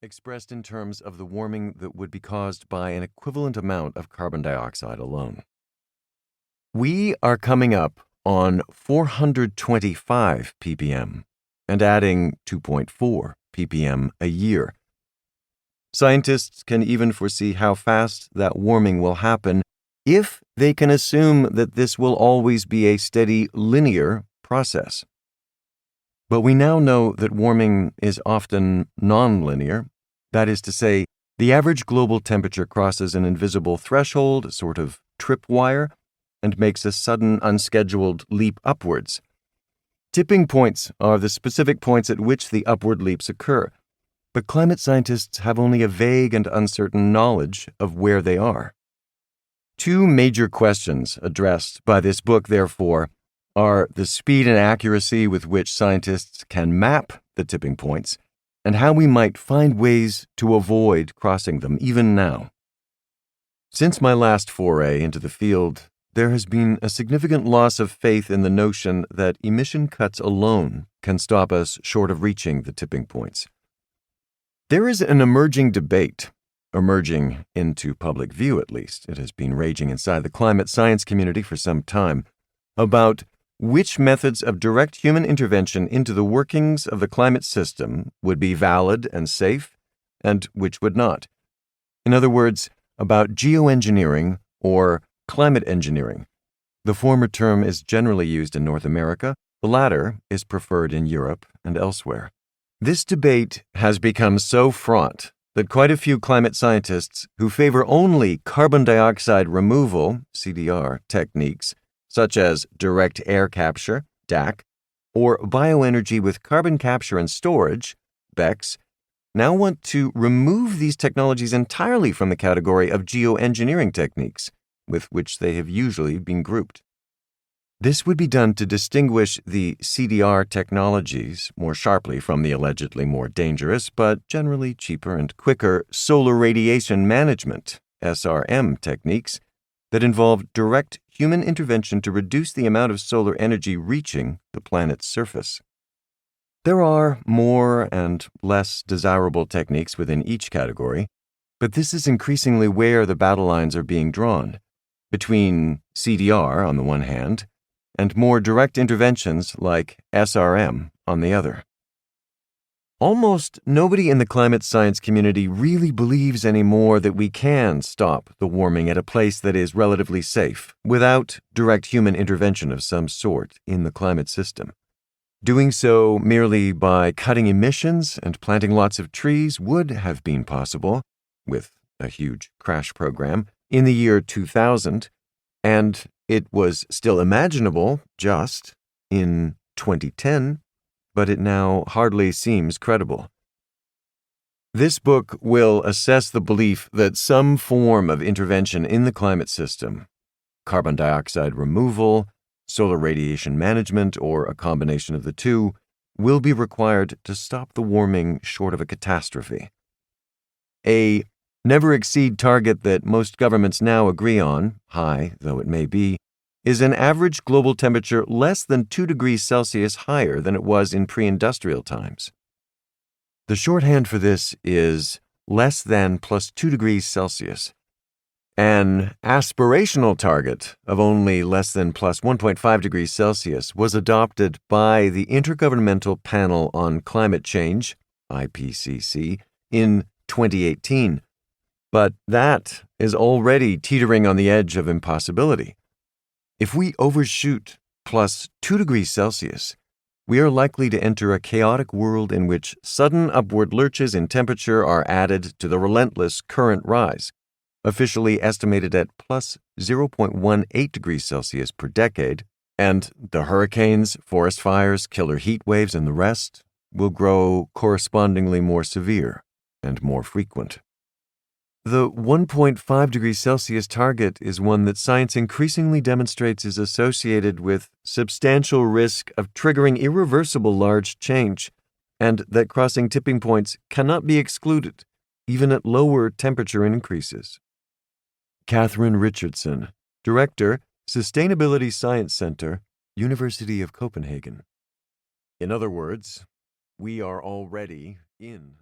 expressed in terms of the warming that would be caused by an equivalent amount of carbon dioxide alone. We are coming up on 425 ppm and adding 2.4 ppm a year. Scientists can even foresee how fast that warming will happen if they can assume that this will always be a steady, linear process. But we now know that warming is often nonlinear. That is to say, the average global temperature crosses an invisible threshold, a sort of tripwire, and makes a sudden, unscheduled leap upwards. Tipping points are the specific points at which the upward leaps occur, but climate scientists have only a vague and uncertain knowledge of where they are. Two major questions addressed by this book, therefore, are the speed and accuracy with which scientists can map the tipping points, and how we might find ways to avoid crossing them even now. Since my last foray into the field, there has been a significant loss of faith in the notion that emission cuts alone can stop us short of reaching the tipping points. There is an emerging debate, emerging into public view at least, it has been raging inside the climate science community for some time, about which methods of direct human intervention into the workings of the climate system would be valid and safe, and which would not. In other words, about geoengineering or climate engineering. The former term is generally used in North America, the latter is preferred in Europe and elsewhere. This debate has become so fraught that quite a few climate scientists who favor only carbon dioxide removal, CDR, techniques, such as direct air capture, DAC, or bioenergy with carbon capture and storage, BECCS, now want to remove these technologies entirely from the category of geoengineering techniques, with which they have usually been grouped. This would be done to distinguish the CDR technologies more sharply from the allegedly more dangerous, but generally cheaper and quicker solar radiation management, SRM techniques, that involve direct human intervention to reduce the amount of solar energy reaching the planet's surface. There are more and less desirable techniques within each category, but this is increasingly where the battle lines are being drawn, between CDR on the one hand and more direct interventions like SRM on the other. Almost nobody in the climate science community really believes anymore that we can stop the warming at a place that is relatively safe without direct human intervention of some sort in the climate system. Doing so merely by cutting emissions and planting lots of trees would have been possible, with a huge crash program, in the year 2000, and it was still imaginable just in 2010, but it now hardly seems credible. This book will assess the belief that some form of intervention in the climate system, carbon dioxide removal, solar radiation management, or a combination of the two, will be required to stop the warming short of a catastrophe. A never-exceed target that most governments now agree on, high though it may be, is an average global temperature less than 2 degrees Celsius higher than it was in pre-industrial times. The shorthand for this is less than plus 2 degrees Celsius. An aspirational target of only less than plus 1.5 degrees Celsius was adopted by the Intergovernmental Panel on Climate Change, IPCC, in 2018, but that is already teetering on the edge of impossibility. If we overshoot plus 2 degrees Celsius, we are likely to enter a chaotic world in which sudden upward lurches in temperature are added to the relentless current rise, officially estimated at plus 0.18 degrees Celsius per decade, and the hurricanes, forest fires, killer heat waves, and the rest will grow correspondingly more severe and more frequent. The 1.5 degrees Celsius target is one that science increasingly demonstrates is associated with substantial risk of triggering irreversible large change, and that crossing tipping points cannot be excluded, even at lower temperature increases. Catherine Richardson, Director, Sustainability Science Center, University of Copenhagen. In other words, we are already in